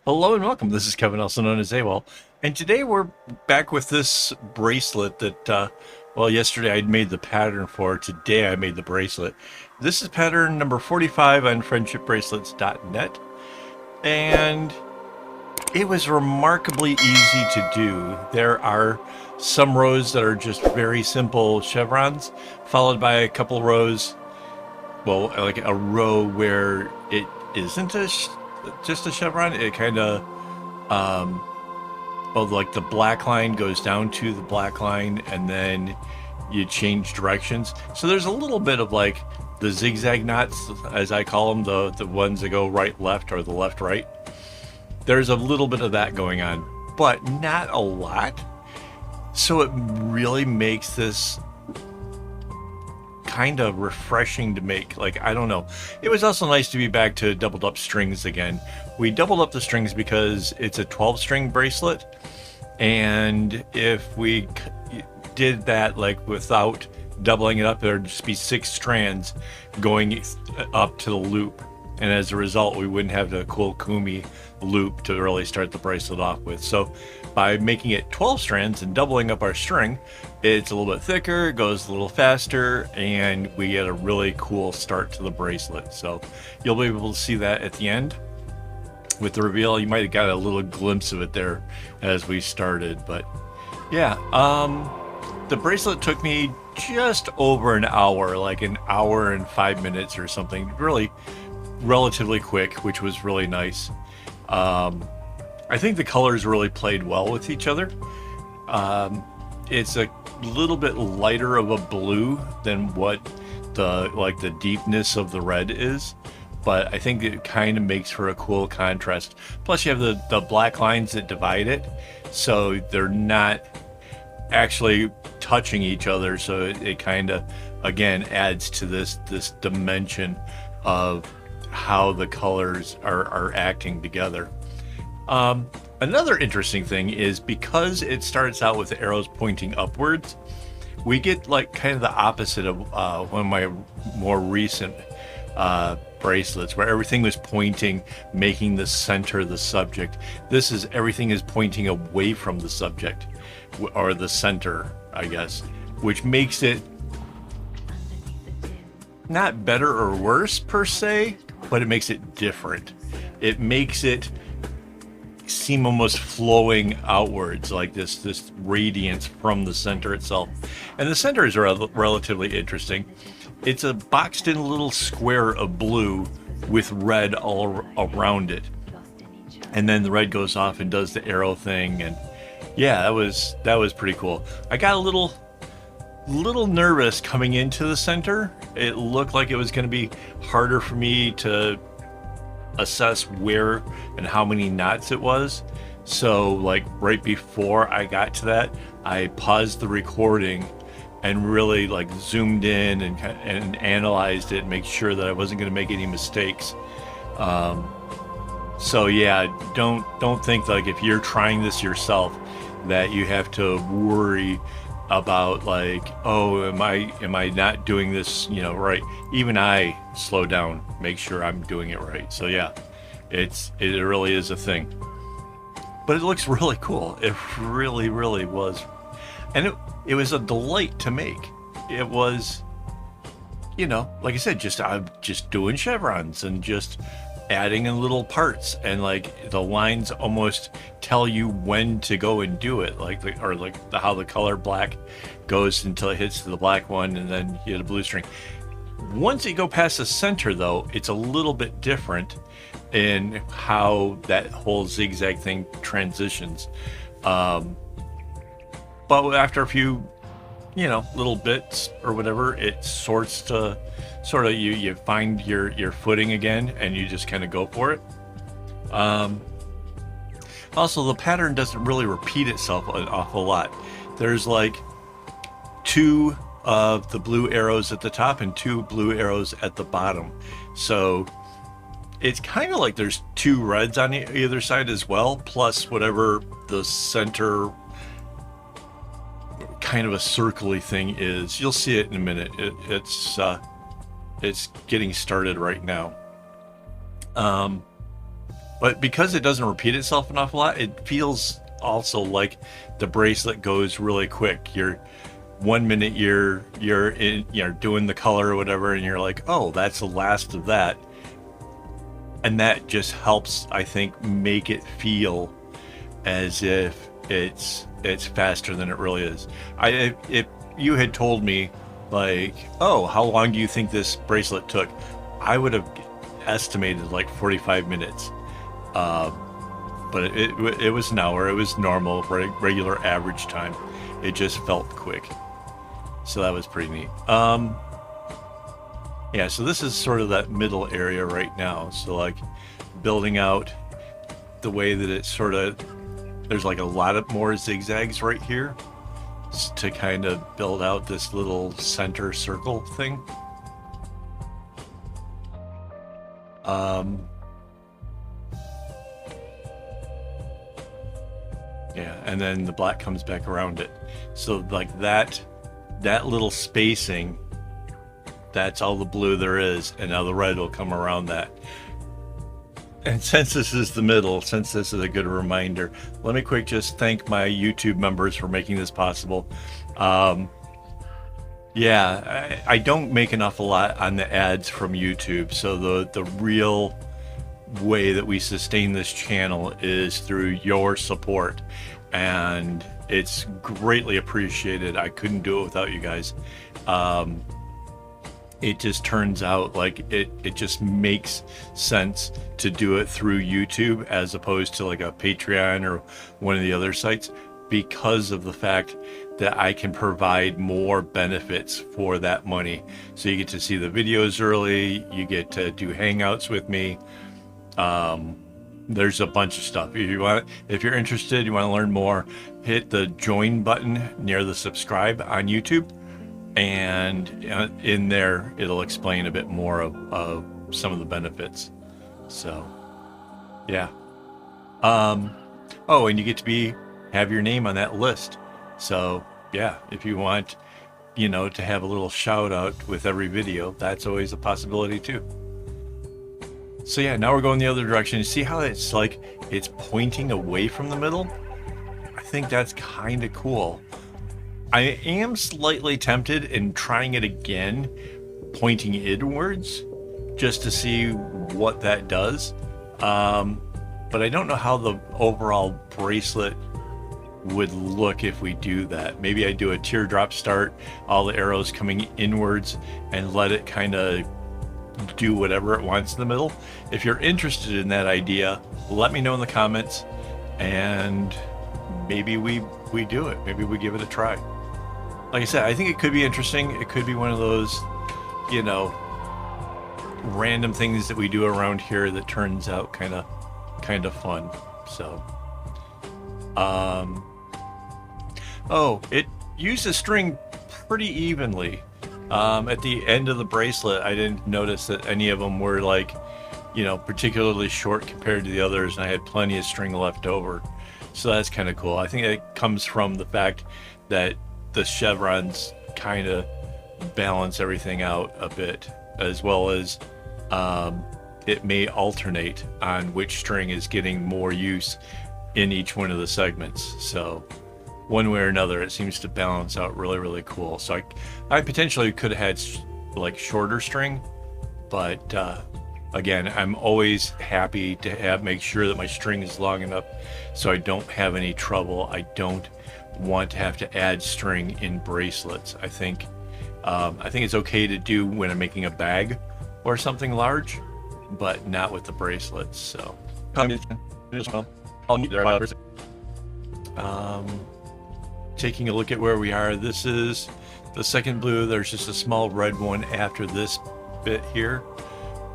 Hello and welcome. This is Kevin, also known as AWOL, and today we're back with this bracelet that, well, yesterday I made the pattern for. Today I made the bracelet. This is pattern number 45 on friendshipbracelets.net, and it was remarkably easy to do. There are some rows that are just very simple chevrons, followed by a couple rows, well, like a row where it isn't just a chevron. It kind of well, like the black line goes down to the black line, and then you change directions. So there's a little bit of like the zigzag knots, as I call them, the ones that go right left or the left right. There's a little bit of that going on, but not a lot. So it really makes this kind of refreshing to make. Like, I don't know. It was also nice to be back to doubled up strings again. We doubled up the strings because it's a 12 string bracelet, and if we did that like without doubling it up, there'd just be 6 strands going up to the loop, and as a result we wouldn't have the cool kumi loop to really start the bracelet off with. So by making it 12 strands and doubling up our string, it's a little bit thicker, it goes a little faster, and we get a really cool start to the bracelet. So you'll be able to see that at the end with the reveal. You might have got a little glimpse of it there as we started, but yeah, the bracelet took me just over an hour, like an hour and 5 minutes or something. Really relatively quick, which was really nice. I think the colors really played well with each other. It's a little bit lighter of a blue than what the deepness of the red is, but I think it kind of makes for a cool contrast. Plus you have the black lines that divide it, so they're not actually touching each other, so it kind of again adds to this dimension of how the colors are acting together. Another interesting thing is, because it starts out with the arrows pointing upwards, we get like kind of the opposite of one of my more recent bracelets, where everything was pointing, making the center the subject. This is everything is pointing away from the subject, or the center, I guess, which makes it not better or worse per se, but it makes it different. It makes it seem almost flowing outwards, like this radiance from the center itself. And the center is relatively interesting. It's a boxed in little square of blue with red all around it, and then the red goes off and does the arrow thing. And yeah, that was pretty cool. I got a little nervous coming into the center. It looked like it was going to be harder for me to assess where and how many knots it was. So like right before I got to that, I paused the recording and really like zoomed in and analyzed it, and make sure that I wasn't going to make any mistakes. So yeah, don't think like if you're trying this yourself that you have to worry about like, oh, am I not doing this, right? Even I slow down, make sure I'm doing it right. So yeah, it really is a thing. But it looks really cool. It really was, and it was a delight to make. It was, like I said, I'm just doing chevrons and just adding in little parts, and like the lines almost tell you when to go and do it, how the color black goes until it hits the black one, and then you hit a blue string. Once you go past the center though, it's a little bit different in how that whole zigzag thing transitions. But after a few little bits or whatever, it sorts to sort of, you find your footing again, and you just kind of go for it. Also, the pattern doesn't really repeat itself an awful lot. There's like 2 of the blue arrows at the top and 2 blue arrows at the bottom, so it's kind of like there's 2 reds on either side as well, plus whatever the center kind of a circly thing is. You'll see it in a minute. It's getting started right now. But because it doesn't repeat itself an awful lot, it feels also like the bracelet goes really quick. You're 1 minute you're doing the color or whatever, and you're like, oh, that's the last of that. And that just helps, I think, make it feel as if it's faster than it really is. If you had told me, like, oh, how long do you think this bracelet took, I would have estimated like 45 minutes. But it was an hour. It was normal, regular average time. It just felt quick. So that was pretty neat. Yeah, so this is sort of that middle area right now. So like building out the way that it's sort of, there's like a lot of more zigzags right here to kind of build out this little center circle thing. Yeah, and then the black comes back around it. So like that little spacing, that's all the blue there is, and now the red will come around that. And since this is the middle, since this is a good reminder, let me quick just thank my YouTube members for making this possible. Yeah, I don't make an awful lot on the ads from YouTube, so the real way that we sustain this channel is through your support, and it's greatly appreciated. I couldn't do it without you guys. It just turns out like it just makes sense to do it through YouTube as opposed to like a Patreon or one of the other sites, because of the fact that I can provide more benefits for that money. So you get to see the videos early, you get to do hangouts with me. There's a bunch of stuff. If you're interested, you want to learn more, hit the join button near the subscribe on YouTube, and in there it'll explain a bit more of some of the benefits. So yeah. Oh, and you get to have your name on that list. So yeah, if you want, to have a little shout out with every video, that's always a possibility too. So yeah, now we're going the other direction. See how it's like it's pointing away from the middle? I think that's kind of cool. I am slightly tempted in trying it again, pointing inwards, just to see what that does. But I don't know how the overall bracelet would look if we do that. Maybe I do a teardrop start, all the arrows coming inwards, and let it kind of do whatever it wants in the middle. If you're interested in that idea, let me know in the comments, and maybe we do it. Maybe we give it a try. Like I said, I think it could be interesting. It could be one of those, random things that we do around here that turns out kind of fun. So, oh, it uses string pretty evenly. At the end of the bracelet, I didn't notice that any of them were like, particularly short compared to the others, and I had plenty of string left over. So that's kind of cool. I think it comes from the fact that the chevrons kind of balance everything out a bit, as well as it may alternate on which string is getting more use in each one of the segments. So one way or another, it seems to balance out really, really cool. So I potentially could have had like shorter string, but again, I'm always happy to make sure that my string is long enough so I don't have any trouble. I don't want to have to add string in bracelets. I think it's okay to do when I'm making a bag or something large, but not with the bracelets. So taking a look at where we are, this is the second blue. There's just a small red one after this bit here.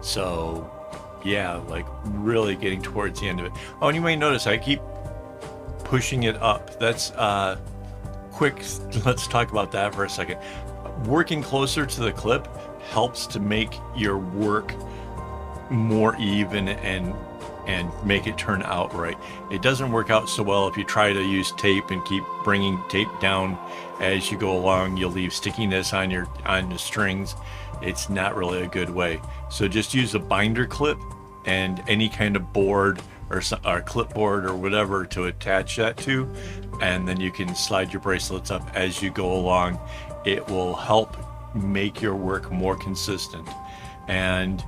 So yeah, like really getting towards the end of it. Oh, and you may notice I keep pushing it up. That's quick. Let's talk about that for a second. Working closer to the clip helps to make your work more even and make it turn out right. It doesn't work out so well if you try to use tape and keep bringing tape down as you go along. You'll leave stickiness on the strings. It's not really a good way. So just use a binder clip and any kind of board or clipboard or whatever to attach that to, and then you can slide your bracelets up as you go along. It will help make your work more consistent. And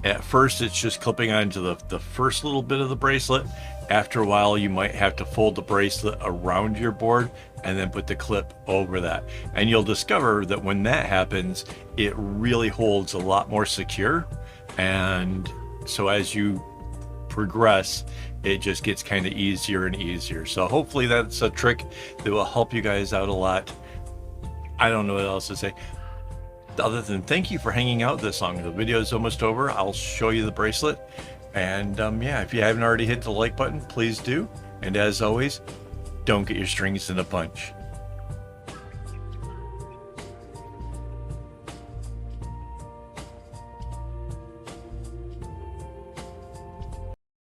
at first it's just clipping onto the first little bit of the bracelet. After a while you might have to fold the bracelet around your board and then put the clip over that, and you'll discover that when that happens it really holds a lot more secure. And so as you progress, it just gets kind of easier and easier. So hopefully that's a trick that will help you guys out a lot. I don't know what else to say other than thank you for hanging out this long. The video is almost over. I'll show you the bracelet, and yeah, if you haven't already hit the like button, please do. And as always, don't get your strings in a bunch.